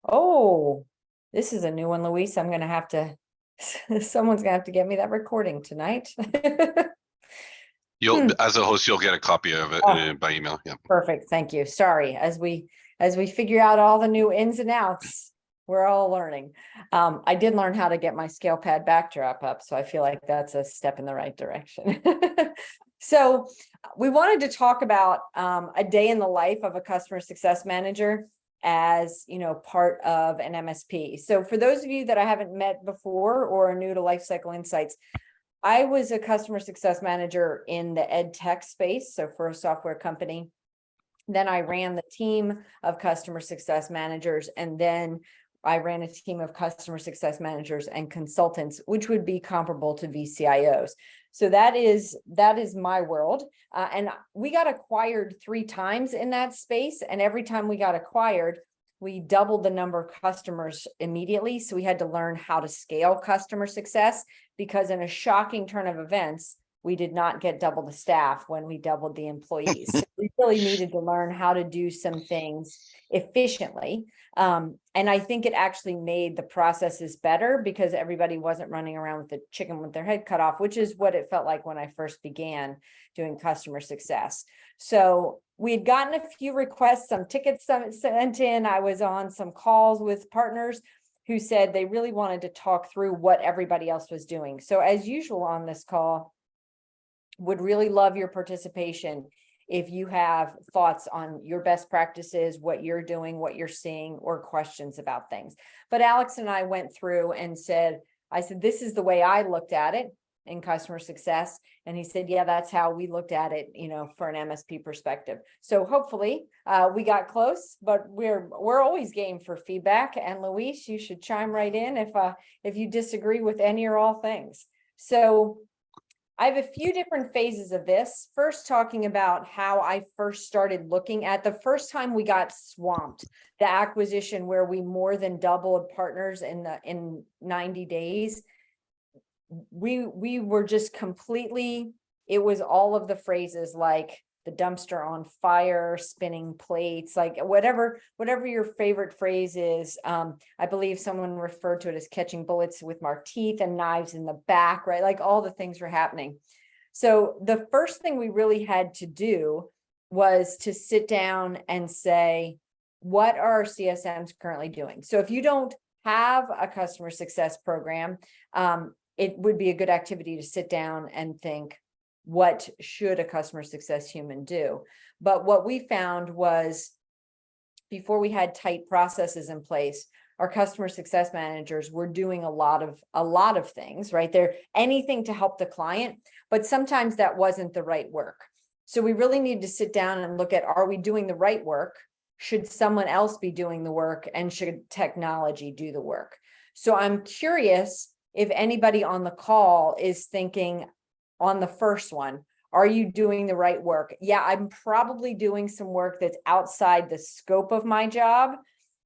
Oh, this is a new one, Luis. I'm gonna have to, someone's gonna have to get me that recording tonight. You'll, Hmm. as a host, you'll get a copy of it Oh, by email. Yeah. perfect. Thank you. Sorry, as we figure out all the new ins and outs, we're all learning. I did learn how to get my scale pad backdrop up, so I feel like that's a step in the right direction. So we wanted to talk about a day in the life of a customer success manager as part of an MSP. So for those of you that I haven't met before or are new to Lifecycle Insights, I was a customer success manager in the ed tech space, so for a software company. Then I ran the team of customer success managers, and then I ran a team of customer success managers and consultants, which would be comparable to VCIOs. So that is my world. And we got acquired 3 times in that space. And every time we got acquired, we doubled the number of customers immediately. So we had to learn how to scale customer success, because in a shocking turn of events, we did not get double the staff when we doubled the employees. So we really needed to learn how to do some things efficiently. And I think it actually made the processes better because everybody wasn't running around with the chicken with their head cut off, which is what it felt like when I first began doing customer success. So we had gotten a few requests, some tickets sent in. I was on some calls with partners who said they really wanted to talk through what everybody else was doing. So as usual on this call, would really love your participation. If you have thoughts on your best practices, what you're doing, what you're seeing, or questions about things. But Alex and I went through and I said, this is the way I looked at it in customer success. And he said, yeah, that's how we looked at it, for an MSP perspective. So hopefully we got close, but we're always game for feedback. And Luis, you should chime right in if you disagree with any or all things. So I have a few different phases of this. First, talking about how I first started looking at the first time we got swamped, the acquisition where we more than doubled partners in 90 days. We were just completely, it was all of the phrases like the dumpster on fire, spinning plates, like whatever your favorite phrase is. I believe someone referred to it as catching bullets with our teeth and knives in the back, right? Like all the things were happening. So the first thing we really had to do was to sit down and say, what are our CSMs currently doing? So if you don't have a customer success program, it would be a good activity to sit down and think, what should a customer success human do? But what we found was, before we had tight processes in place, our customer success managers were doing a lot of things, right? They're anything to help the client, but sometimes that wasn't the right work. So we really need to sit down and look at, are we doing the right work? Should someone else be doing the work? And should technology do the work? So I'm curious if anybody on the call is thinking on the first one, are you doing the right work? Yeah, I'm probably doing some work that's outside the scope of my job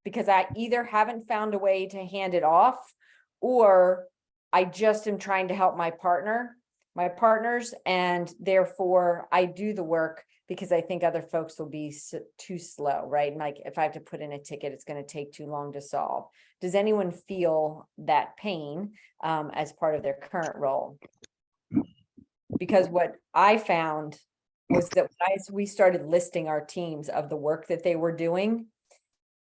because I either haven't found a way to hand it off, or I just am trying to help my partners, and therefore I do the work because I think other folks will be too slow, right? And like if I have to put in a ticket, it's going to take too long to solve. Does anyone feel that pain as part of their current role? Because what I found was that we started listing our teams of the work that they were doing.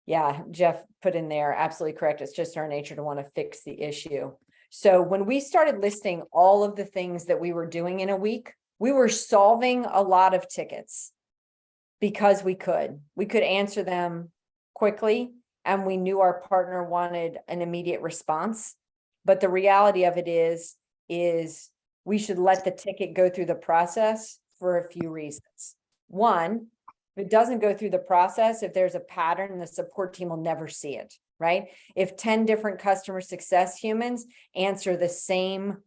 Yeah, Jeff put in there, absolutely correct. It's just our nature to want to fix the issue. So when we started listing all of the things that we were doing in a week, we were solving a lot of tickets because we could answer them quickly, and we knew our partner wanted an immediate response. But the reality of it is we should let the ticket go through the process for a few reasons. One, if it doesn't go through the process, if there's a pattern, the support team will never see it, right? If 10 different customer success humans answer the same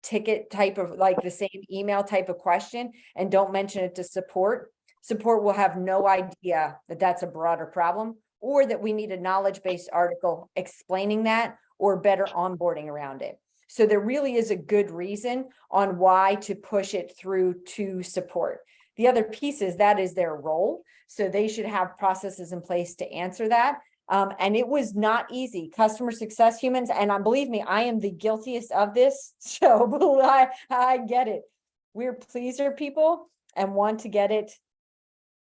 ticket type of, like the same email type of question and don't mention it to support will have no idea that that's a broader problem, or that we need a knowledge-based article explaining that, or better onboarding around it. So there really is a good reason on why to push it through to support. The other piece is that is their role. So they should have processes in place to answer that. And it was not easy. Customer success humans, and believe me, I am the guiltiest of this. So I get it. We're pleaser people and want to get it,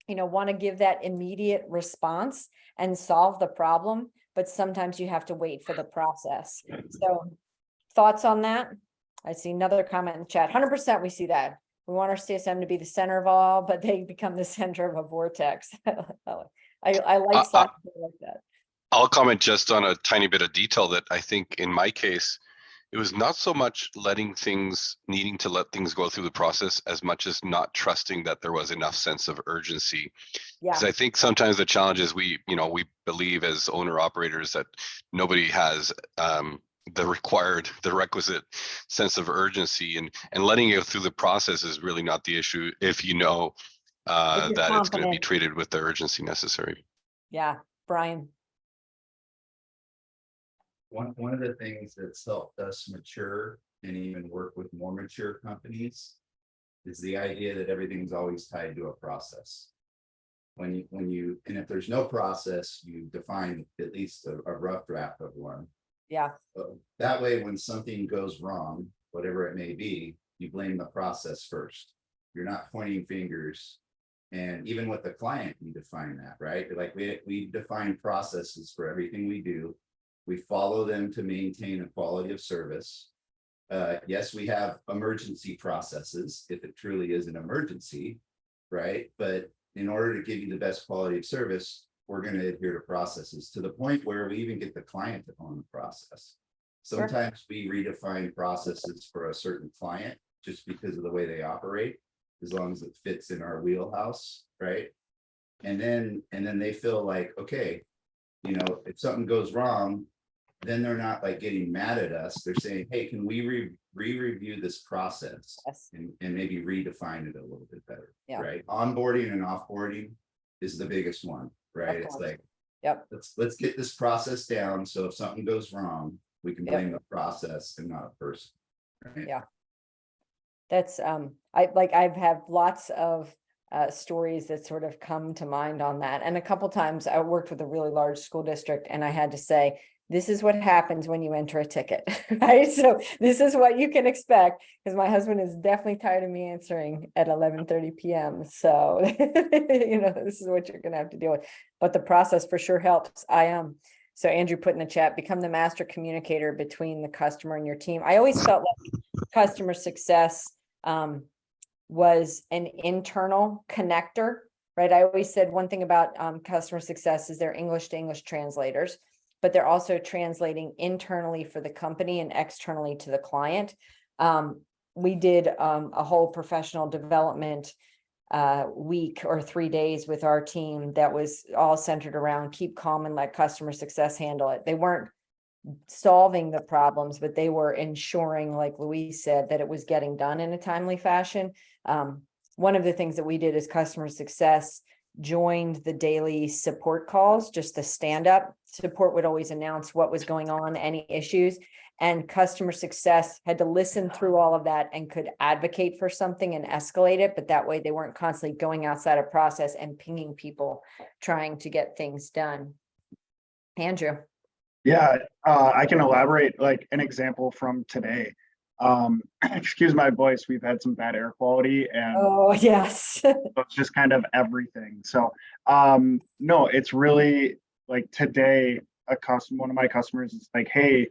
want to give that immediate response and solve the problem. But sometimes you have to wait for the process. So thoughts on that? I see another comment in the chat. 100% we see that. We want our CSM to be the center of all, but they become the center of a vortex. I like like that. I'll comment just on a tiny bit of detail that I think in my case, it was not so much needing to let things go through the process as much as not trusting that there was enough sense of urgency. Yeah. Because I think sometimes the challenge is we believe as owner operators that nobody has the requisite sense of urgency, and letting it through the process is really not the issue if you know that it's going to be treated with the urgency necessary. Yeah, Brian. One of the things that's helped us mature and even work with more mature companies is the idea that everything's always tied to a process. And if there's no process, you define at least a rough draft of one. Yeah. That way, when something goes wrong, whatever it may be, you blame the process first. You're not pointing fingers. And even with the client, we define that, right? Like we define processes for everything we do. We follow them to maintain a quality of service. Yes, we have emergency processes if it truly is an emergency, right? But in order to give you the best quality of service, we're going to adhere to processes to the point where we even get the client to own the process. Sometimes we redefine processes for a certain client just because of the way they operate, as long as it fits in our wheelhouse, right? And then they feel like, okay, if something goes wrong, then they're not like getting mad at us. They're saying, hey, can we re-review this process and maybe redefine it a little bit better, right? Onboarding and offboarding is the biggest one, right? It's like, let's get this process down. So if something goes wrong, we can blame the process and not a person, right? Yeah. That's, I've had lots of stories that sort of come to mind on that. And a couple times I worked with a really large school district and I had to say, this is what happens when you enter a ticket, right? So this is what you can expect, because my husband is definitely tired of me answering at 11:30 p.m. So, this is what you're going to have to deal with. But the process for sure helps. So Andrew put in the chat, become the master communicator between the customer and your team. I always felt like customer success was an internal connector, right? I always said one thing about customer success is they're English to English translators, but they're also translating internally for the company and externally to the client. We did a whole professional development week or 3 days with our team that was all centered around keep calm and let customer success handle it. They weren't solving the problems, but they were ensuring, like Louise said, that it was getting done in a timely fashion. One of the things that we did as customer success joined the daily support calls, just the stand up support would always announce what was going on, any issues, and customer success had to listen through all of that and could advocate for something and escalate it. But that way they weren't constantly going outside of process and pinging people trying to get things done. Andrew. Yeah, I can elaborate like an example from today. Excuse my voice, we've had some bad air quality and oh yes. it's just kind of everything. So no, it's really like today one of my customers is like, hey,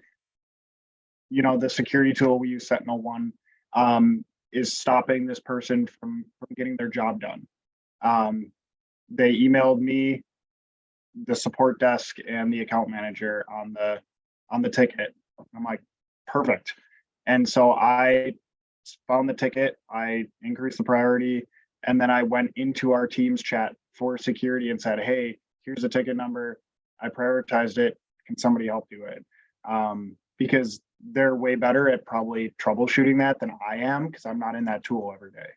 the security tool we use, Sentinel-1, is stopping this person from getting their job done. They emailed me, the support desk, and the account manager on the ticket. I'm like, perfect. And so I found the ticket, I increased the priority, and then I went into our Teams chat for security and said, hey, here's the ticket number. I prioritized it. Can somebody help do it? Because they're way better at probably troubleshooting that than I am, because I'm not in that tool every day.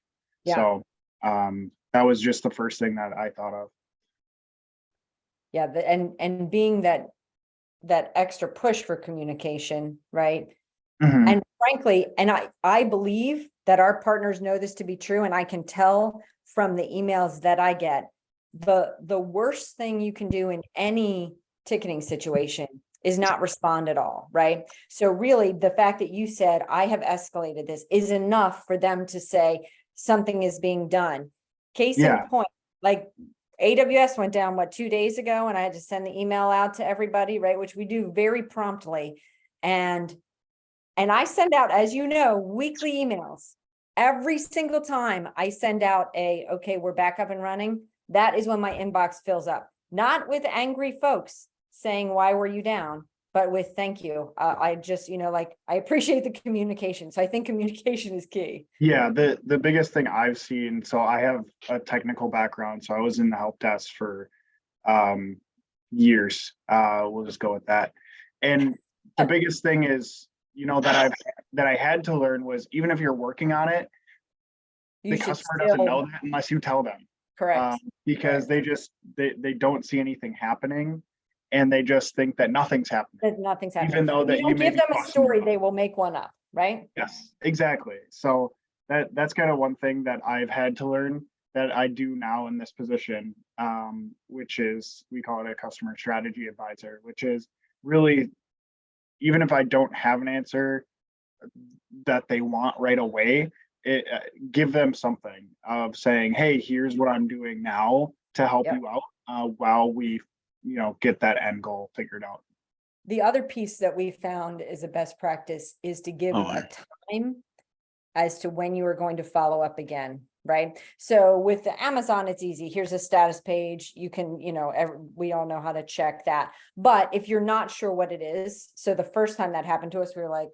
Yeah. So that was just the first thing that I thought of. Yeah, and being that extra push for communication, right? Mm-hmm. And frankly, and I believe that our partners know this to be true, and I can tell from the emails that I get, the worst thing you can do in any ticketing situation is not respond at all, right? So really, the fact that you said, I have escalated this is enough for them to say something is being done. Case in Yeah. point, like AWS went down, what, 2 days ago, and I had to send the email out to everybody, right? Which we do very promptly. And I send out, as you know, weekly emails. Every single time I send out okay, we're back up and running, that is when my inbox fills up. Not with angry folks saying, why were you down? But with thank you. I just, like, I appreciate the communication. So I think communication is key. Yeah, the biggest thing I've seen, so I have a technical background, so I was in the help desk for years. We'll just go with that. And the biggest thing is, that I had to learn was, even if you're working on it, You the should customer doesn't still, know that unless you tell them. correct. Because they don't see anything happening, and they just think that nothing's happening. That nothing's happening. Even though that You you don't may give be them a crossing story, the they road. will make one up, right? Yes, exactly. So that's kind of one thing that I've had to learn, that I do now in this position, which is, we call it a customer strategy advisor, which is really, even if I don't have an answer that they want right away, give them something of saying, hey, here's what I'm doing now to help Yep. you out, while we, get that end goal figured out. The other piece that we found is a best practice is to give a time as to when you are going to follow up again, right? So with the Amazon, it's easy. Here's a status page. You can, we all know how to check that. But if you're not sure what it is, so the first time that happened to us, we were like,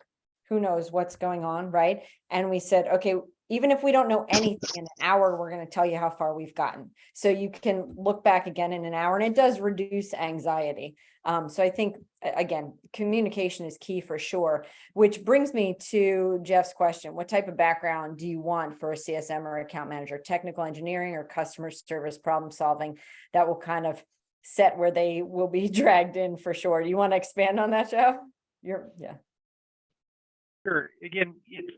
who knows what's going on, right? And we said, okay, even if we don't know anything in an hour, we're going to tell you how far we've gotten. So you can look back again in an hour, and it does reduce anxiety. So I think, again, communication is key for sure, which brings me to Jeff's question. What type of background do you want for a CSM or account manager? Technical engineering or customer service problem solving? That will kind of set where they will be dragged in for sure. Do you want to expand on that, Jeff? Yeah. Sure. Again, it's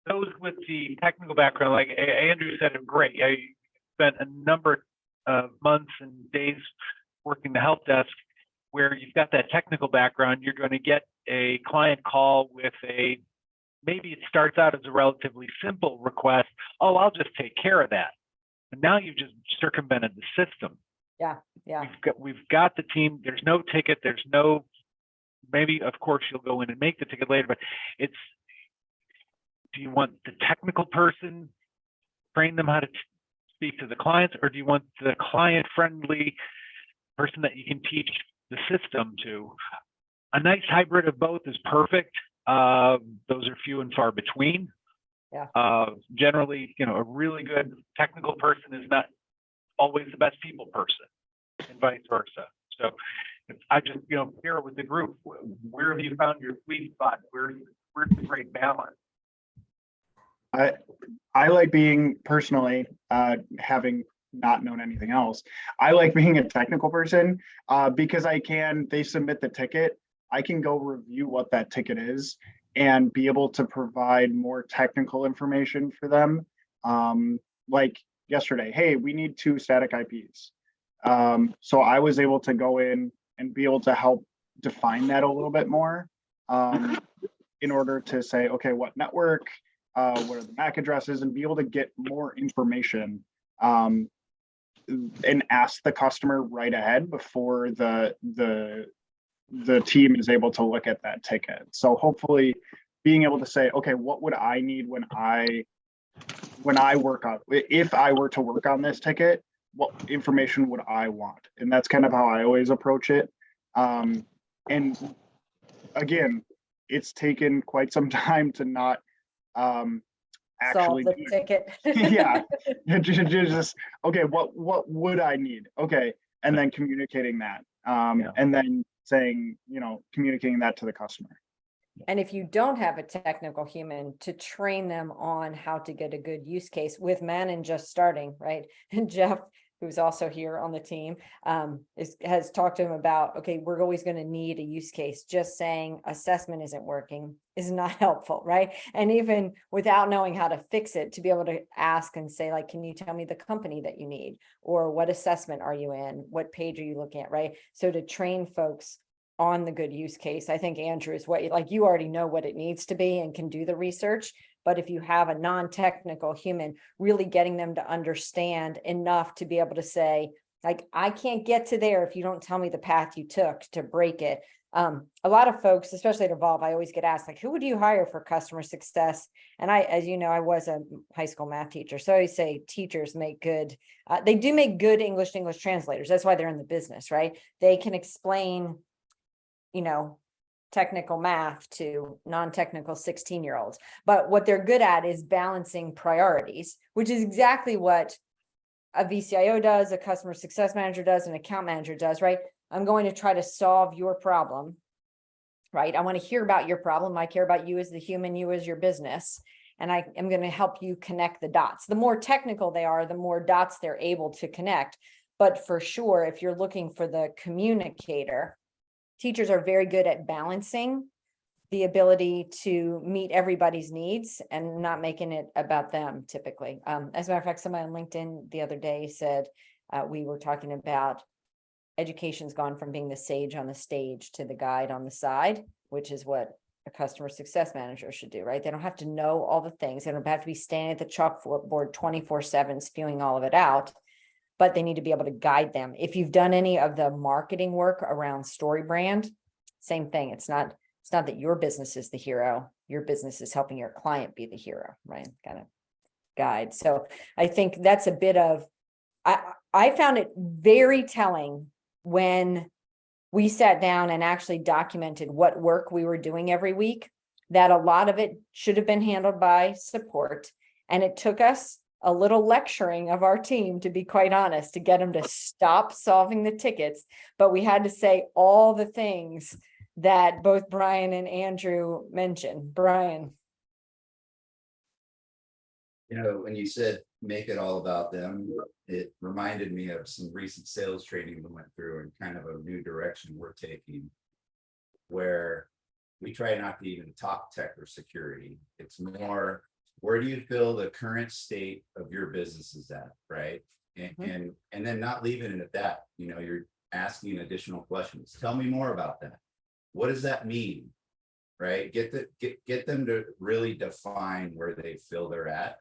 those with the technical background, like Andrew said, great. I spent a number of months and days working the help desk, where you've got that technical background. You're going to get a client call with maybe it starts out as a relatively simple request. Oh, I'll just take care of that. And now you've just circumvented the system. Yeah. We've got the team. There's no ticket. There's no, maybe, of course, you'll go in and make the ticket later, but it's, do you want the technical person, train them how to speak to the clients, or do you want the client-friendly person that you can teach the system to? A nice hybrid of both is perfect. Those are few and far between. Yeah. Generally, a really good technical person is not always the best people person, and vice versa. So I just, share it with the group. Where have you found your sweet spot? Where's the great balance? I like being, personally, having not known anything else, I like being a technical person, because they submit the ticket, I can go review what that ticket is and be able to provide more technical information for them. Like yesterday, hey, we need 2 static IPs. So I was able to go in and be able to help define that a little bit more, in order to say, okay, what network, what are the MAC addresses, and be able to get more information, and ask the customer right ahead before the team is able to look at that ticket. So hopefully being able to say, okay, what would I need when I work on, if I were to work on this ticket, what information would I want? And that's kind of how I always approach it. And again, it's taken quite some time to not actually solve the ticket. yeah, just okay, what would I need? Okay, and then communicating that, and then saying, communicating that to the customer. And if you don't have a technical human, to train them on how to get a good use case with Manon just starting, right? And Jeff, who's also here on the team, has talked to him about, okay, we're always going to need a use case. Just saying assessment isn't working is not helpful, right? And even without knowing how to fix it, to be able to ask and say, like, can you tell me the company that you need? Or what assessment are you in? What page are you looking at, right? So to train folks on the good use case, I think Andrew is what, like, you already know what it needs to be and can do the research. But if you have a non-technical human, really getting them to understand enough to be able to say, like, I can't get to there if you don't tell me the path you took to break it. A lot of folks, especially at Evolve, I always get asked, like, who would you hire for customer success? And I, as you know, I was a high school math teacher. So I always say teachers make good, they do make good English to English translators. That's why they're in the business, right? They can explain, you know, technical math to non-technical 16-year-olds. But what they're good at is balancing priorities, which is exactly what a VCIO does, a customer success manager does, an account manager does, right? I'm going to try to solve your problem, right? I want to hear about your problem. I care about you as the human, you as your business, and I am going to help you connect the dots. The more technical they are, the more dots they're able to connect. But for sure, if you're looking for the communicator, teachers are very good at balancing the ability to meet everybody's needs and not making it about them typically. As a matter of fact, somebody on LinkedIn the other day said, we were talking about education's gone from being the sage on the stage to the guide on the side, which is what a customer success manager should do, right? They don't have to know all the things. They don't have to be standing at the chalkboard 24/7 spewing all of it out, but they need to be able to guide them. If you've done any of the marketing work around story brand, same thing. It's not that your business is the hero. Your business is helping your client be the hero, right? Kind of guide. So I think that's a bit of, I found it very telling when we sat down and actually documented what work we were doing every week, that a lot of it should have been handled by support. And it took us a little lecturing of our team, to be quite honest, to get them to stop solving the tickets. But we had to say all the things that both Brian and Andrew mentioned. Brian. You know, when you said make it all about them, it reminded me of some recent sales training we went through and kind of a new direction we're taking, where we try not to even talk tech or security. It's more, where do you feel the current state of your business is at, right? And then not leaving it at that. You know, you're asking additional questions. Tell me more about that. What does that mean? Right? Get them to really define where they feel they're at.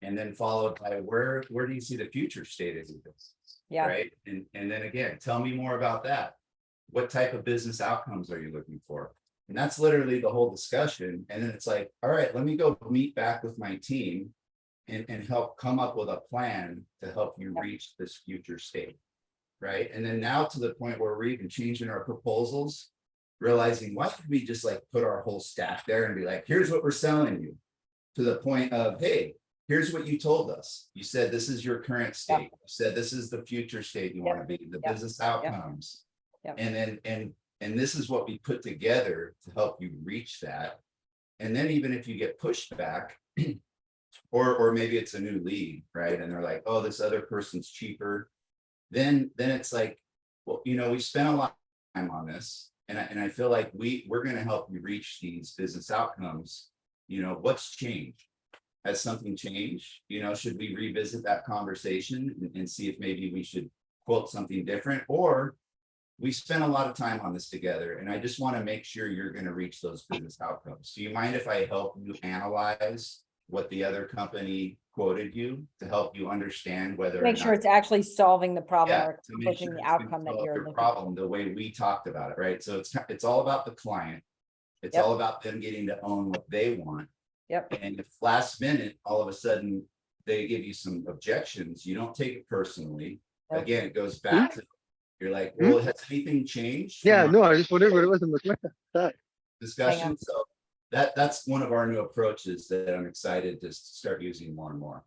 And then followed by where do you see the future state of your business? Yeah. Right. And then again, tell me more about that. What type of business outcomes are you looking for? And that's literally the whole discussion. And then it's like, all right, let me go meet back with my team and help come up with a plan to help you reach this future state. Right. And then now to the point where we're even changing our proposals, realizing why should we just like put our whole stack there and be like, here's what we're selling you, to the point of, hey, here's what you told us. You said this is your current state. You said this is the future state you want to be, the business outcomes. And then and this is what we put together to help you reach that. And then even if you get pushed back, or maybe it's a new lead, right? And they're like, oh, this other person's cheaper. Then it's like, well, you know, we spent a lot of time on this. And I feel like we're going to help you reach these business outcomes. You know, what's changed? Has something changed? You know, should we revisit that conversation and see if maybe we should quote something different? Or we spent a lot of time on this together, and I just want to make sure you're going to reach those business outcomes. Do you mind if I help you analyze what the other company quoted you to help you understand whether Make sure it's actually solving the problem or to make pushing sure the it's gonna outcome that solve you're your looking problem the way we talked about it, right? So it's all about the client. It's all about them getting to own what they want. And if last minute, all of a sudden, they give you some objections, you don't take it personally. Again, it goes back to, you're like, well, has anything changed? Yeah, no, I just wondered what it was in the Discussion. So that's one of our new approaches that I'm excited to start using more and more.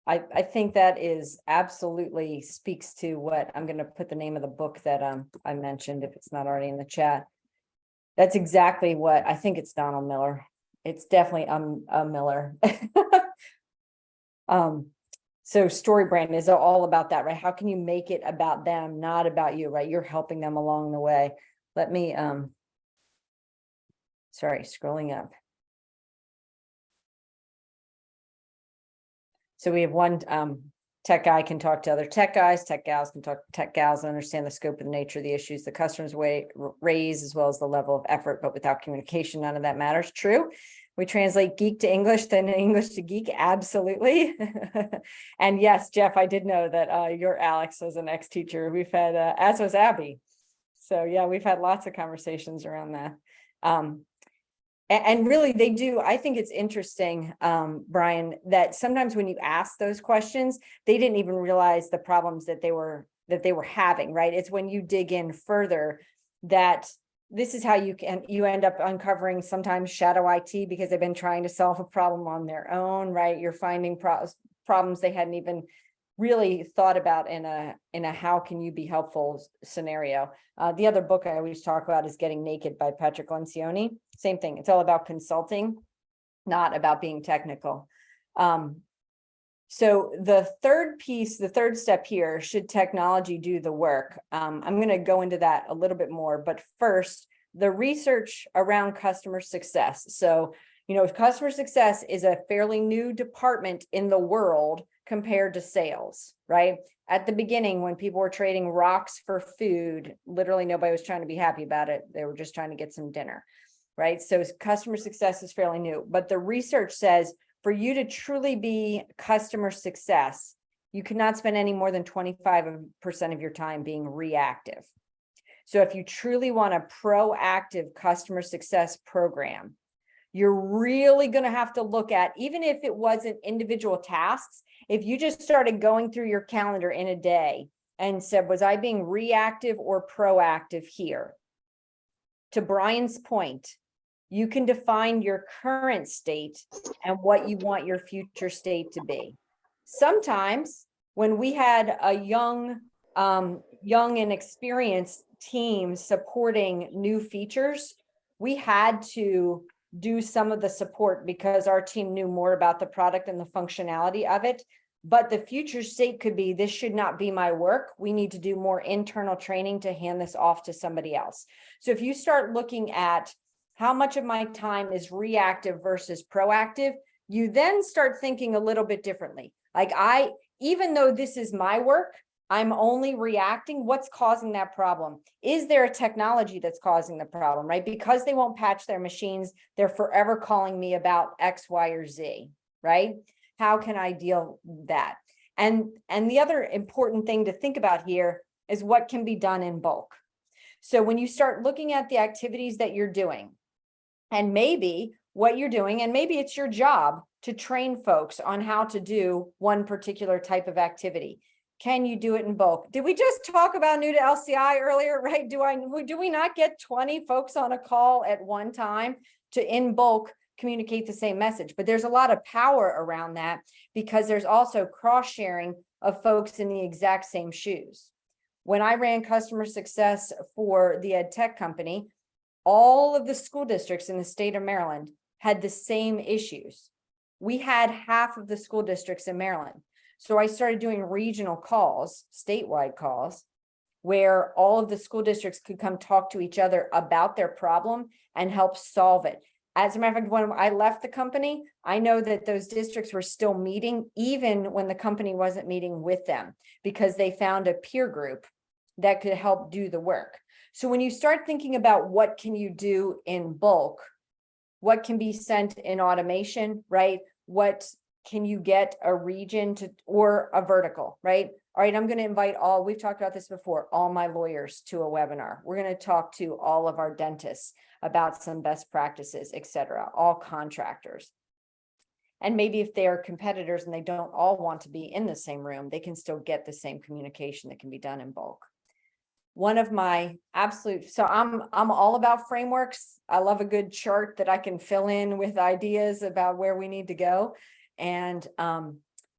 I think that is absolutely speaks to what I'm going to put the name of the book that I mentioned, if it's not already in the chat. That's exactly what I think. It's Donald Miller. It's definitely Miller. So story brand is all about that, right? How can you make it about them, not about you, right? You're helping them along the way. Let me, sorry, scrolling up. So we have one tech guy can talk to other tech guys, tech gals can talk to tech gals and understand the scope and the nature of the issues the customers raise, as well as the level of effort, but without communication, none of that matters. True. We translate geek to English, then English to geek. Absolutely. And yes, Jeff, I did know that your Alex was an ex-teacher. We've had, as was Abby. So yeah, we've had lots of conversations around that. And really they do, I think it's interesting, Brian, that sometimes when you ask those questions, they didn't even realize the problems that they were having, right? It's when you dig in further that this is how you end up uncovering sometimes shadow IT because they've been trying to solve a problem on their own, right? You're finding problems they hadn't even really thought about in a how can you be helpful scenario. The other book I always talk about is Getting Naked by Patrick Lencioni. Same thing. It's all about consulting, not about being technical. So the third piece, the third step here, should technology do the work? I'm going to go into that a little bit more, but first, the research around customer success. So, customer success is a fairly new department in the world compared to sales, right? At the beginning, when people were trading rocks for food, literally nobody was trying to be happy about it. They were just trying to get some dinner, right? So customer success is fairly new, but the research says for you to truly be customer success, you cannot spend any more than 25% of your time being reactive. So if you truly want a proactive customer success program, you're really going to have to look at, even if it wasn't individual tasks, if you just started going through your calendar in a day and said, was I being reactive or proactive here? To Brian's point, you can define your current state and what you want your future state to be. Sometimes when we had a young and experienced team supporting new features, we had to do some of the support because our team knew more about the product and the functionality of it. But the future state could be, this should not be my work. We need to do more internal training to hand this off to somebody else. So if you start looking at how much of my time is reactive versus proactive, you then start thinking a little bit differently. Like even though this is my work, I'm only reacting. What's causing that problem? Is there a technology that's causing the problem, right? Because they won't patch their machines, they're forever calling me about X, Y, or Z, right? How can I deal with that? And the other important thing to think about here is what can be done in bulk. So when you start looking at the activities that you're doing, and maybe what you're doing, and maybe it's your job to train folks on how to do one particular type of activity. Can you do it in bulk? Did we just talk about new to LCI earlier, right? Do we not get 20 folks on a call at one time to in bulk communicate the same message? But there's a lot of power around that because there's also cross sharing of folks in the exact same shoes. When I ran customer success for the ed tech company, all of the school districts in the state of Maryland had the same issues. We had half of the school districts in Maryland. So I started doing regional calls, statewide calls, where all of the school districts could come talk to each other about their problem and help solve it. As a matter of fact, when I left the company, I know that those districts were still meeting even when the company wasn't meeting with them because they found a peer group that could help do the work. So when you start thinking about what can you do in bulk, what can be sent in automation, right? What can you get a region to, or a vertical, right? All right, I'm going to invite we've talked about this before, all my lawyers to a webinar. We're going to talk to all of our dentists about some best practices, et cetera, all contractors. And maybe if they are competitors and they don't all want to be in the same room, they can still get the same communication that can be done in bulk. One of my absolute, so I'm all about frameworks. I love a good chart that I can fill in with ideas about where we need to go. And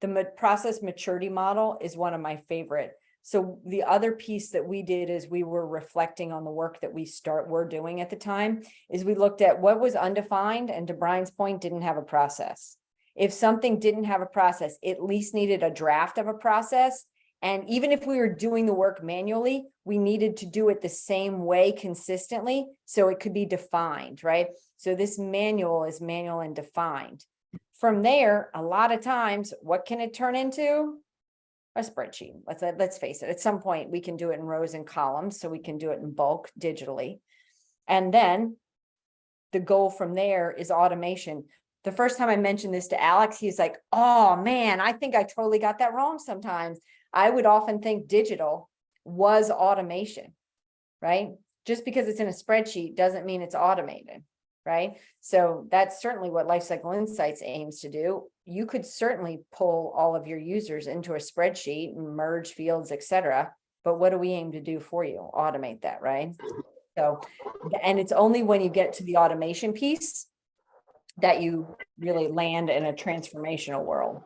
the process maturity model is one of my favorite. So the other piece that we did is we were reflecting on the work that we're doing at the time is we looked at what was undefined and to Brian's point, didn't have a process. If something didn't have a process, it at least needed a draft of a process. And even if we were doing the work manually, we needed to do it the same way consistently, so it could be defined, right? So this manual is manual and defined. From there, a lot of times, what can it turn into? A spreadsheet. Let's face it, at some point we can do it in rows and columns, so we can do it in bulk digitally. And then the goal from there is automation. The first time I mentioned this to Alex, he's like, oh man, I think I totally got that wrong sometimes. I would often think digital was automation, right? Just because it's in a spreadsheet doesn't mean it's automated, right? So that's certainly what Lifecycle Insights aims to do. You could certainly pull all of your users into a spreadsheet and merge fields, etc. But what do we aim to do for you? Automate that, right? So, and it's only when you get to the automation piece that you really land in a transformational world.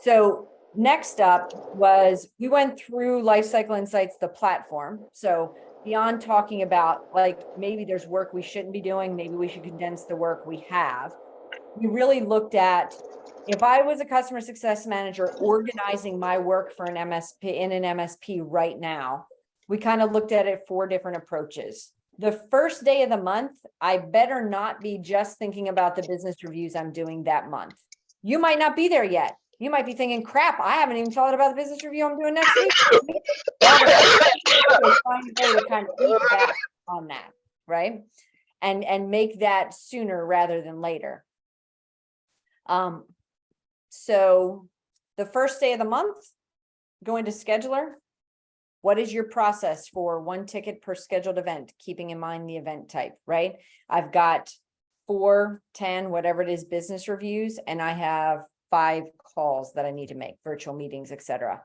So next up was, we went through Lifecycle Insights, the platform. So beyond talking about like, maybe there's work we shouldn't be doing, maybe we should condense the work we have. We really looked at, if I was a customer success manager organizing my work for an MSP in an MSP right now, we kind of looked at it 4 different approaches. The first day of the month, I better not be just thinking about the business reviews I'm doing that month. You might not be there yet. You might be thinking, crap, I haven't even thought about the business review I'm doing next week. Find a way to kind of eat back on that, right? And make that sooner rather than later. So the first day of the month, go into scheduler. What is your process for 1 ticket per scheduled event, keeping in mind the event type, right? I've got 4, 10, whatever it is, business reviews, and I have 5 calls that I need to make, virtual meetings, etc.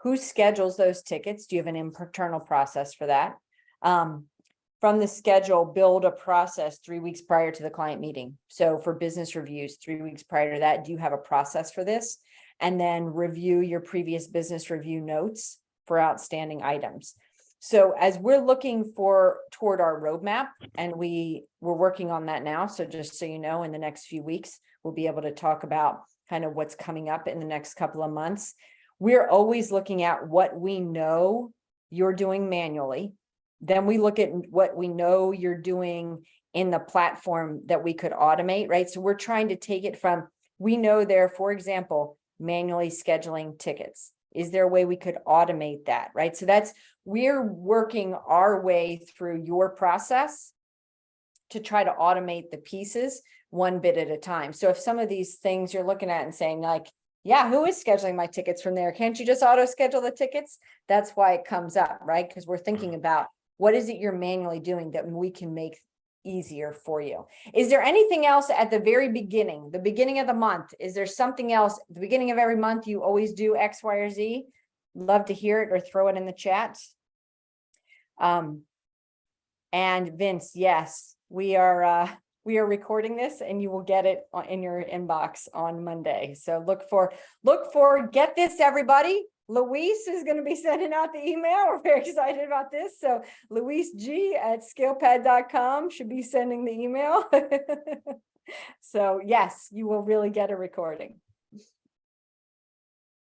Who schedules those tickets? Do you have an internal process for that? From the schedule, build a process 3 weeks prior to the client meeting. So for business reviews, 3 weeks prior to that, do you have a process for this? And then review your previous business review notes for outstanding items. So as we're looking toward our roadmap, and we're working on that now. So just so you know, in the next few weeks, we'll be able to talk about kind of what's coming up in the next couple of months. We're always looking at what we know you're doing manually. Then we look at what we know you're doing in the platform that we could automate, right? So we're trying to take it from, we know there, for example, manually scheduling tickets. Is there a way we could automate that, right? So we're working our way through your process to try to automate the pieces 1 bit at a time. So if some of these things you're looking at and saying like, yeah, who is scheduling my tickets from there? Can't you just auto schedule the tickets? That's why it comes up, right? Because we're thinking about what is it you're manually doing that we can make easier for you. Is there anything else at the very beginning, the beginning of the month? Is there something else at the beginning of every month you always do X, Y, or Z? Love to hear it or throw it in the chat. And Vince, yes, we are recording this and you will get it in your inbox on Monday. So look for, get this, everybody. Luis is going to be sending out the email. We're very excited about this. So Luis G at scalepad.com should be sending the email. So yes, you will really get a recording.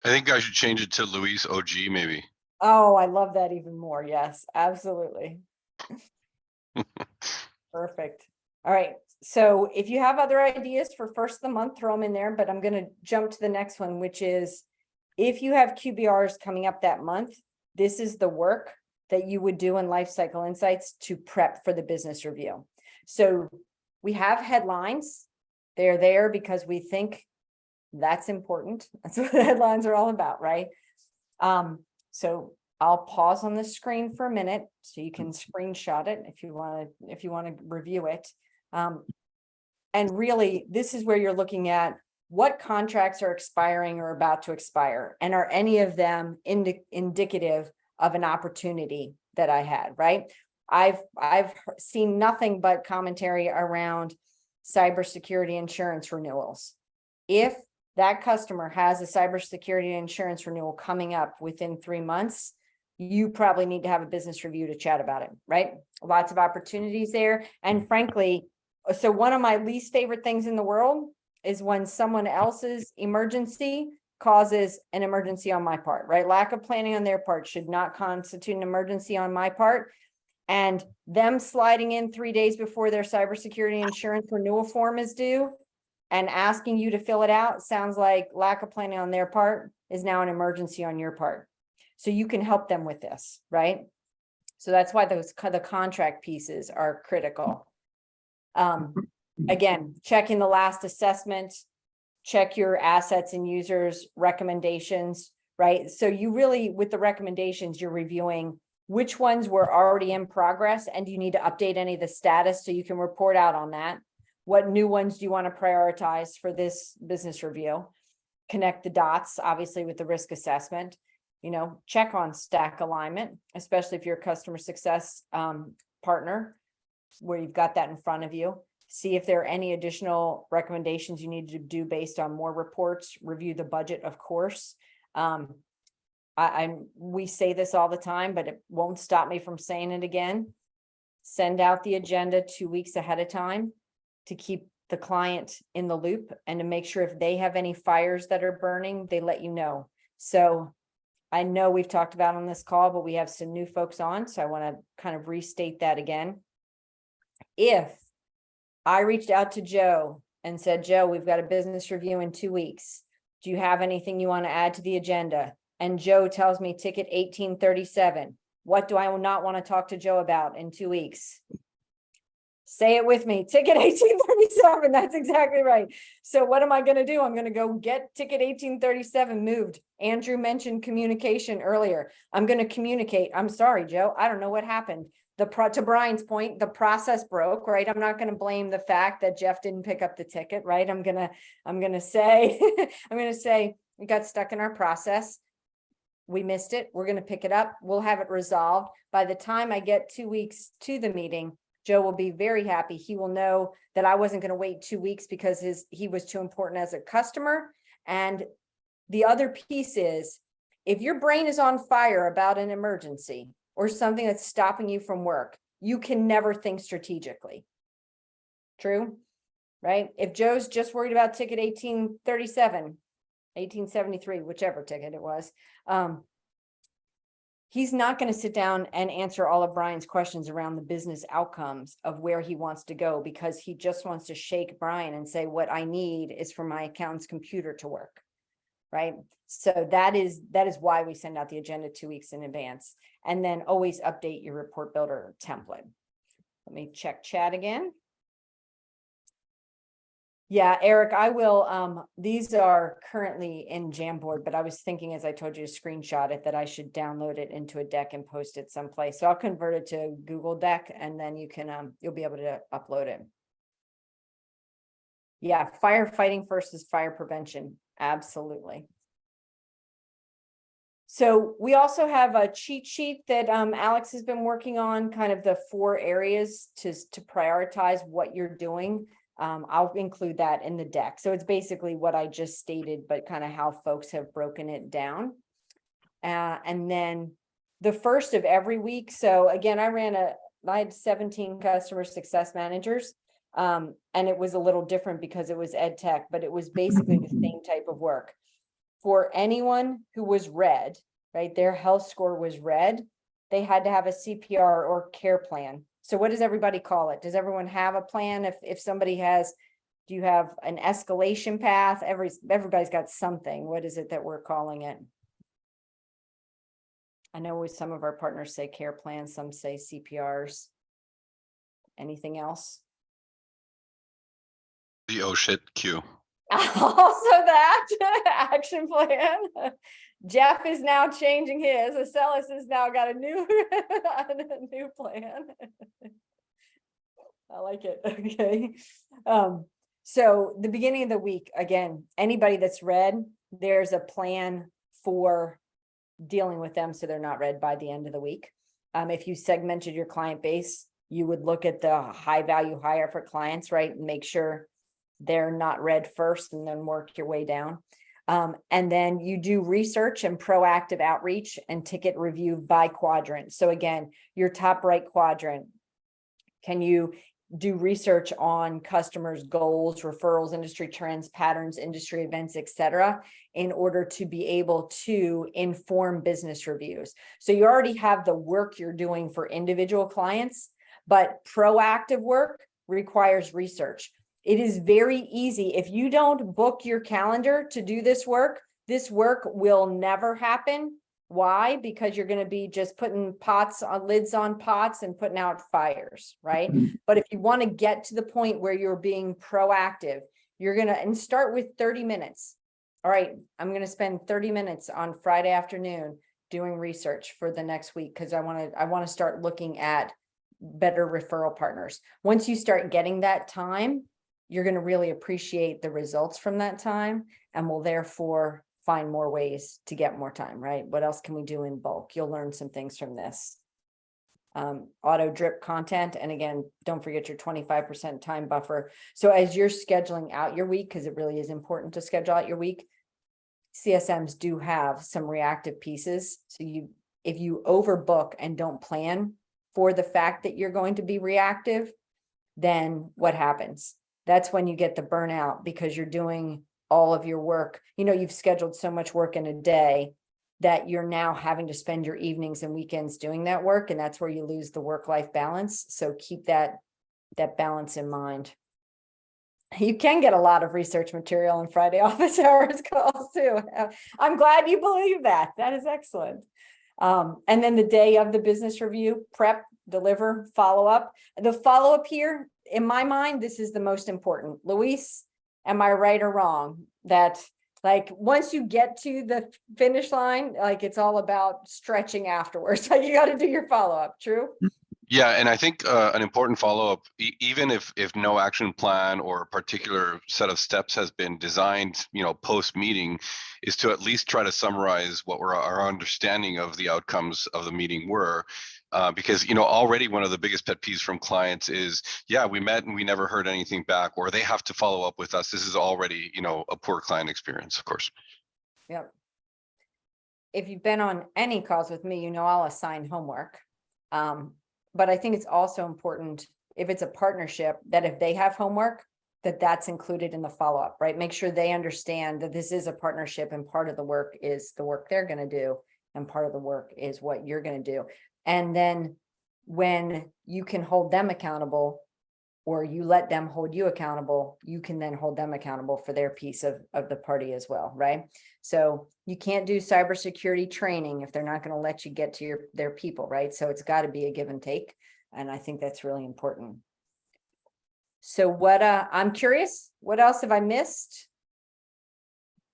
I think I should change it to Luis OG maybe. Oh, I love that even more. Yes, absolutely. Perfect. All right. So if you have other ideas for first of the month, throw them in there, but I'm going to jump to the next one, which is, if you have QBRs coming up that month, this is the work that you would do in Lifecycle Insights to prep for the business review. So we have headlines. They're there because we think that's important. That's what the headlines are all about, right? So I'll pause on the screen for a minute so you can screenshot it if you want to review it. And really, this is where you're looking at what contracts are expiring or about to expire, and are any of them indicative of an opportunity that I had, right? I've seen nothing but commentary around cybersecurity insurance renewals. If that customer has a cybersecurity insurance renewal coming up within 3 months, you probably need to have a business review to chat about it, right? Lots of opportunities there. And frankly, so one of my least favorite things in the world is when someone else's emergency causes an emergency on my part, right? Lack of planning on their part should not constitute an emergency on my part. And them sliding in 3 days before their cybersecurity insurance renewal form is due and asking you to fill it out sounds like lack of planning on their part is now an emergency on your part. So you can help them with this, right? So that's why the contract pieces are critical. Again, checking the last assessment, check your assets and users recommendations, right? So you really, with the recommendations, you're reviewing which ones were already in progress and do you need to update any of the status so you can report out on that? What new ones do you want to prioritize for this business review? Connect the dots, obviously, with the risk assessment. You know, check on stack alignment, especially if you're a customer success partner, where you've got that in front of you. See if there are any additional recommendations you need to do based on more reports. Review the budget, of course. We say this all the time, but it won't stop me from saying it again. Send out the agenda 2 weeks ahead of time to keep the client in the loop and to make sure if they have any fires that are burning, they let you know. So I know we've talked about on this call, but we have some new folks on, so I want to kind of restate that again. If I reached out to Joe and said, Joe, we've got a business review in 2 weeks. Do you have anything you want to add to the agenda? And Joe tells me ticket 1837. What do I not want to talk to Joe about in 2 weeks? Say it with me, ticket 1837, that's exactly right. So what am I going to do? I'm going to go get ticket 1837 moved. Andrew mentioned communication earlier. I'm going to communicate. I'm sorry, Joe, I don't know what happened. To Brian's point, the process broke, right? I'm not going to blame the fact that Jeff didn't pick up the ticket, right? I'm going to say, we got stuck in our process. We missed it. We're going to pick it up. We'll have it resolved. By the time I get 2 weeks to the meeting, Joe will be very happy. He will know that I wasn't going to wait 2 weeks because he was too important as a customer. And the other piece is, if your brain is on fire about an emergency or something that's stopping you from work, you can never think strategically. True? Right? If Joe's just worried about ticket 1837, 1873, whichever ticket it was, he's not going to sit down and answer all of Brian's questions around the business outcomes of where he wants to go, because he just wants to shake Brian and say, what I need is for my accountant's computer to work. Right. So that is why we send out the agenda 2 weeks in advance, and then always update your report builder template. Let me check chat again. Yeah, Eric, I will. These are currently in Jamboard, but I was thinking, as I told you to screenshot it, that I should download it into a deck and post it someplace. So I'll convert it to Google Deck, and then you can you'll be able to upload it. Yeah, firefighting versus fire prevention. Absolutely. So we also have a cheat sheet that Alex has been working on, kind of the 4 areas to prioritize what you're doing. I'll include that in the deck. So it's basically what I just stated, but kind of how folks have broken it down. And then the first of every week. So again, I had 17 customer success managers. And it was a little different because it was ed tech, but it was basically the same type of work. For anyone who was red, right, their health score was red, they had to have a CPR or care plan. So what does everybody call it? Does everyone have a plan? If somebody has, do you have an escalation path? Everybody's got something. What is it that we're calling it? I know some of our partners say care plans, some say CPRs. Anything else? The oh shit queue. Also that action plan. Jeff is now changing his. Acellus has now got a new plan. I like it. Okay. So the beginning of the week, again, anybody that's red, there's a plan for dealing with them so they're not red by the end of the week. If you segmented your client base, you would look at the high value, high effort clients, right? And make sure they're not red first and then work your way down. And then you do research and proactive outreach and ticket review by quadrant. So again, your top right quadrant, can you do research on customers' goals, referrals, industry trends, patterns, industry events, etc., in order to be able to inform business reviews. So you already have the work you're doing for individual clients, but proactive work requires research. It is very easy. If you don't book your calendar to do this work will never happen. Why? Because you're going to be just putting lids on pots and putting out fires, right? But if you want to get to the point where you're being proactive, you're going to, and start with 30 minutes. All right, I'm going to spend 30 minutes on Friday afternoon doing research for the next week because I want to start looking at better referral partners. Once you start getting that time, you're going to really appreciate the results from that time and will therefore find more ways to get more time, right? What else can we do in bulk? You'll learn some things from this. Auto drip content. And again, don't forget your 25% time buffer. So as you're scheduling out your week, because it really is important to schedule out your week, CSMs do have some reactive pieces. So if you overbook and don't plan for the fact that you're going to be reactive, then what happens? That's when you get the burnout because you're doing all of your work. You've scheduled so much work in a day that you're now having to spend your evenings and weekends doing that work. And that's where you lose the work-life balance. So keep that balance in mind. You can get a lot of research material in Friday office hours calls too. I'm glad you believe that. That is excellent. And then the day of the business review, prep, deliver, follow up. The follow up here, in my mind, this is the most important. Luis, am I right or wrong? That like once you get to the finish line, like it's all about stretching afterwards. Like you got to do your follow up. True? Yeah, and I think an important follow-up, even if no action plan or a particular set of steps has been designed, post-meeting, is to at least try to summarize what our understanding of the outcomes of the meeting were. Because, already one of the biggest pet peeves from clients is, yeah, we met and we never heard anything back, or they have to follow up with us. This is already, a poor client experience, of course. Yep. If you've been on any calls with me, I'll assign homework. But I think it's also important if it's a partnership that if they have homework, that's included in the follow-up, right? Make sure they understand that this is a partnership and part of the work is the work they're going to do and part of the work is what you're going to do. And then when you can hold them accountable or you let them hold you accountable, you can then hold them accountable for their piece of the party as well, right? So you can't do cybersecurity training if they're not going to let you get to their people, right? So it's got to be a give and take. And I think that's really important. So I'm curious, what else have I missed?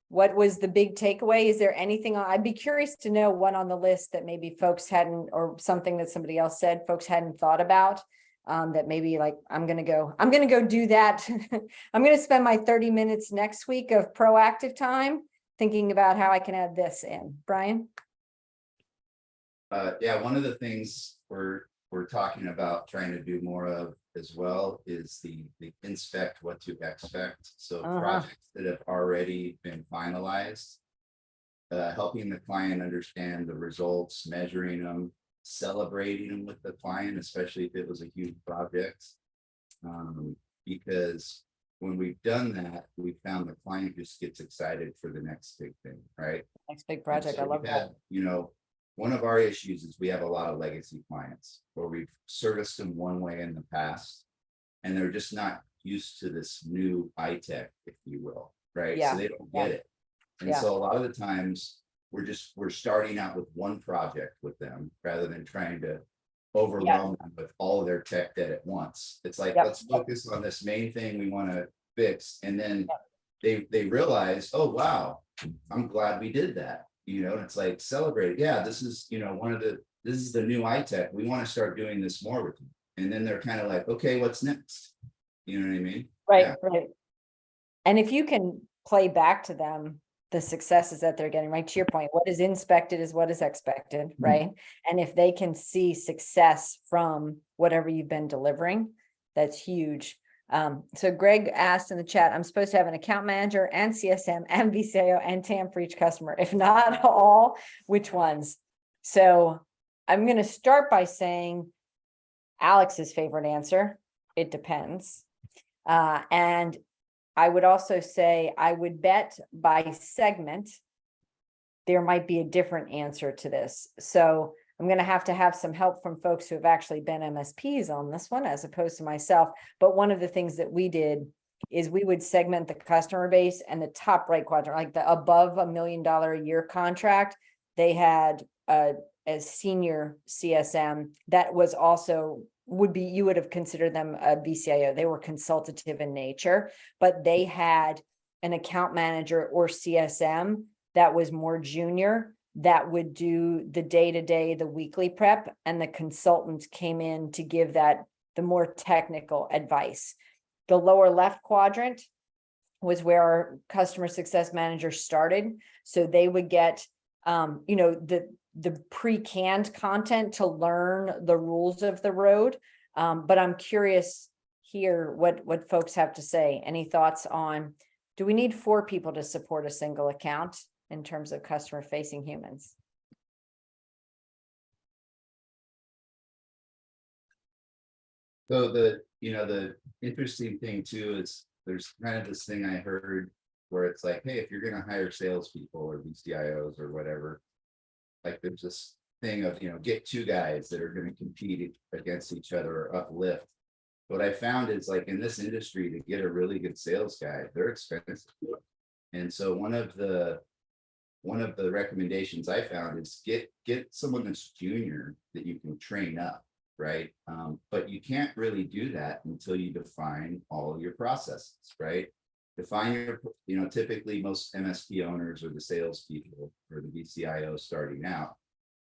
What was the big takeaway? Is there anything I'd be curious to know what on the list that maybe folks hadn't, or something that somebody else said folks hadn't thought about, that maybe like, I'm going to go do that. I'm going to spend my 30 minutes next week of proactive time thinking about how I can add this in. Brian? Yeah, one of the things we're talking about trying to do more of as well is the inspect what to expect. So projects that have already been finalized, helping the client understand the results, measuring them, celebrating them with the client, especially if it was a huge project. Because when we've done that, we found the client just gets excited for the next big thing, right? Next big project. So I love that. One of our issues is we have a lot of legacy clients where we've serviced them one way in the past, and they're just not used to this new iTech, if you will, right? Yeah. So they don't get it. And Yeah. so a lot of the times we're starting out with one project with them rather than trying to overwhelm them with all of their tech debt at once. It's like, let's focus on this main thing we want to fix. And then they realize, oh, wow, I'm glad we did that. And it's like celebrate. Yeah, this is, this is the new iTech. We want to start doing this more with you. And then they're kind of like, okay, what's next? You know what I mean? Right, Yeah. right. And if you can play back to them the successes that they're getting, right? To your point, what is inspected is what is expected, right? And if they can see success from whatever you've been delivering, that's huge. So Greg asked in the chat, I'm supposed to have an account manager and CSM and VCIO and TAM for each customer. If not all, which ones? So I'm going to start by saying Alex's favorite answer it depends. And I would also say, I would bet by segment, there might be a different answer to this. So I'm going to have some help from folks who have actually been MSPs on this one, as opposed to myself. But one of the things that we did is we would segment the customer base, and the top right quadrant, like the above $1 million a year contract, they had a senior CSM that was also you would have considered them a BCIO. They were consultative in nature, but they had an account manager or CSM that was more junior, that would do the day-to-day, the weekly prep, and the consultant came in to give that the more technical advice. The lower left quadrant was where our customer success manager started. So they would get, the pre-canned content to learn the rules of the road. But I'm curious here what folks have to say. Any thoughts on, do we need 4 people to support a single account in terms of customer facing humans? So the interesting thing too is there's kind of this thing I heard where it's like, hey, if you're gonna hire salespeople or BCIOs or whatever, like there's this thing of, get 2 guys that are gonna compete against each other or uplift. What I found is, like, in this industry, to get a really good sales guy, they're expensive. And so one of the recommendations I found is get someone that's junior that you can train up, right? But you can't really do that until you define all of your processes, right? Define your, typically most MSP owners are the salespeople or the BCIO starting out.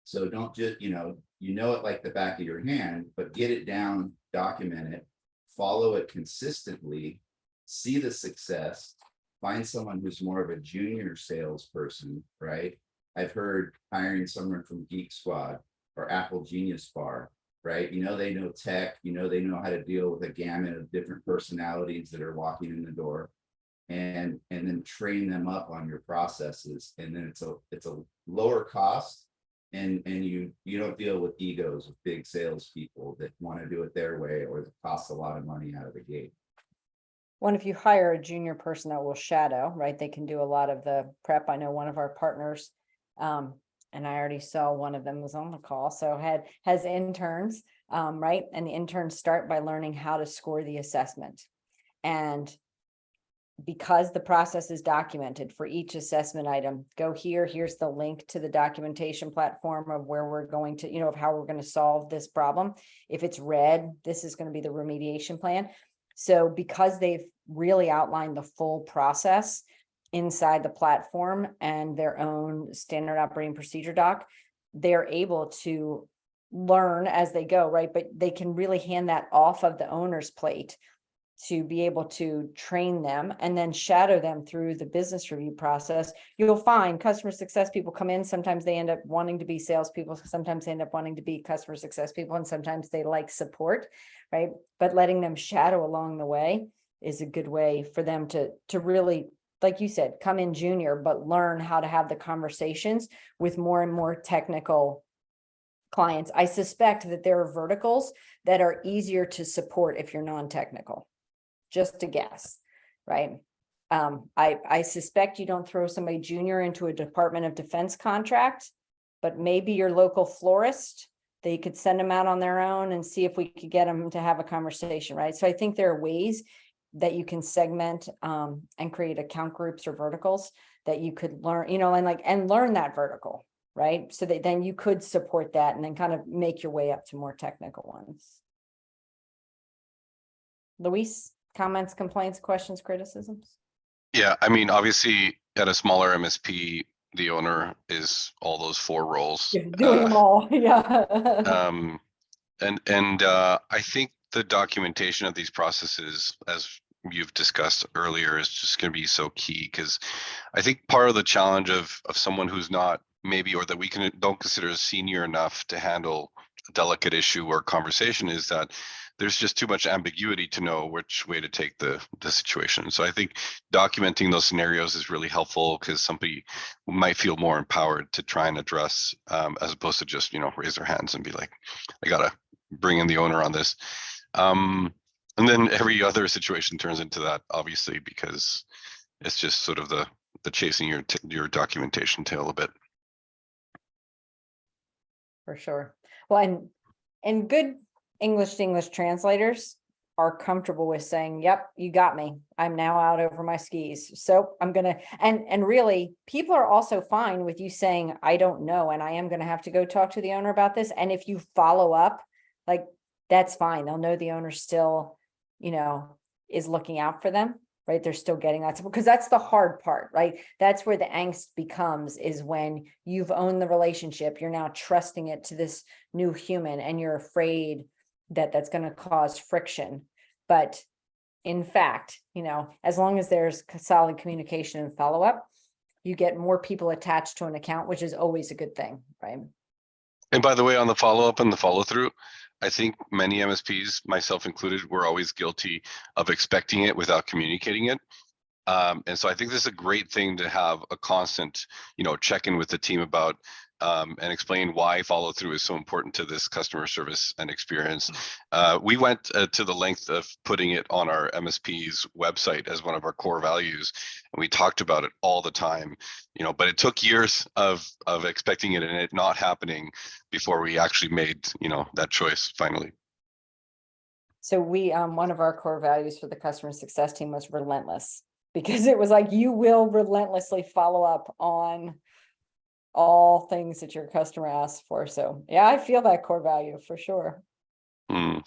So don't just, it like the back of your hand, but get it down, document it, follow it consistently, see the success, find someone who's more of a junior salesperson, right? I've heard hiring someone from Geek Squad or Apple Genius Bar, right? They know tech, they know how to deal with a gamut of different personalities that are walking in the door, and then train them up on your processes. And then it's a lower cost, and you don't deal with egos of big salespeople that want to do it their way or that costs a lot of money out of the gate. Well, if you hire a junior person that will shadow, right, they can do a lot of the prep. I know one of our partners, and I already saw one of them was on the call, so has interns, right? And the interns start by learning how to score the assessment. And because the process is documented for each assessment item, go here, here's the link to the documentation platform of where we're going to, of how we're going to solve this problem. If it's red, this is going to be the remediation plan. So because they've really outlined the full process inside the platform and their own standard operating procedure doc, they're able to learn as they go, right? But they can really hand that off of the owner's plate to be able to train them and then shadow them through the business review process. You'll find customer success people come in. Sometimes they end up wanting to be salespeople. Sometimes they end up wanting to be customer success people. And sometimes they like support, right? But letting them shadow along the way is a good way for them to really, like you said, come in junior, but learn how to have the conversations with more and more technical clients. I suspect that there are verticals that are easier to support if you're non-technical. Just a guess, right? I suspect you don't throw somebody junior into a Department of Defense contract, but maybe your local florist, they could send them out on their own and see if we could get them to have a conversation, right? So I think there are ways that you can segment and create account groups or verticals that you could learn, and learn that vertical, right? So that then you could support that and then kind of make your way up to more technical ones. Luis? Comments, complaints, questions, criticisms? Yeah, I mean, obviously at a smaller MSP, the owner is all those 4 roles. Doing them all, yeah. I think the documentation of these processes, as you've discussed earlier, is just going to be so key, because I think part of the challenge of someone who's not maybe, or that we don't consider senior enough to handle a delicate issue or conversation, is that there's just too much ambiguity to know which way to take the situation. So I think documenting those scenarios is really helpful, because somebody might feel more empowered to try and address, as opposed to just, raise their hands and be like, I gotta bring in the owner on this. And then every other situation turns into that, obviously, because it's just sort of the chasing your documentation tail a bit. For sure. Well, and good English to English translators are comfortable with saying, yep, you got me. I'm now out over my skis. So I'm gonna, and really people are also fine with you saying, I don't know, and I am gonna have to go talk to the owner about this. And if you follow up, like, that's fine. They'll know the owner still, is looking out for them, right? They're still getting that, because that's the hard part, right? That's where the angst becomes, is when you've owned the relationship, you're now trusting it to this new human, and you're afraid that that's going to cause friction. But in fact, as long as there's solid communication and follow-up, you get more people attached to an account, which is always a good thing, right? And by the way, on the follow-up and the follow-through, I think many MSPs, myself included, were always guilty of expecting it without communicating it. And so I think this is a great thing to have a constant, check-in with the team about, and explain why follow through is so important to this customer service and experience. We went to the length of putting it on our MSP's website as one of our core values, and we talked about it all the time. But it took years of expecting it and it not happening before we actually made, that choice finally. So we, one of our core values for the customer success team was relentless, because it was like, you will relentlessly follow up on all things that your customer asks for. So yeah, I feel that core value for sure. Mm.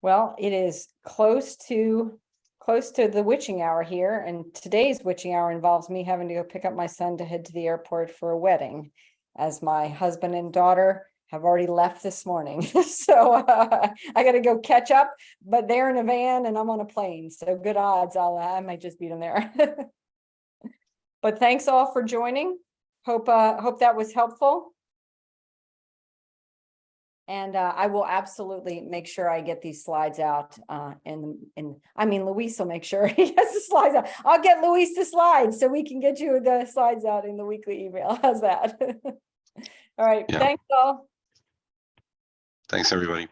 Well, it is close to the witching hour here, and today's witching hour involves me having to go pick up my son to head to the airport for a wedding, as my husband and daughter have already left this morning. So I got to go catch up, but they're in a van and I'm on a plane. So good odds I might just beat them there. But thanks all for joining. Hope that was helpful. And I will absolutely make sure I get these slides out. And I mean, Luis will make sure he has the slides out. I'll get Luis the slides so we can get you the slides out in the weekly email. How's that? All right. Yeah. Thanks all. Thanks, everybody.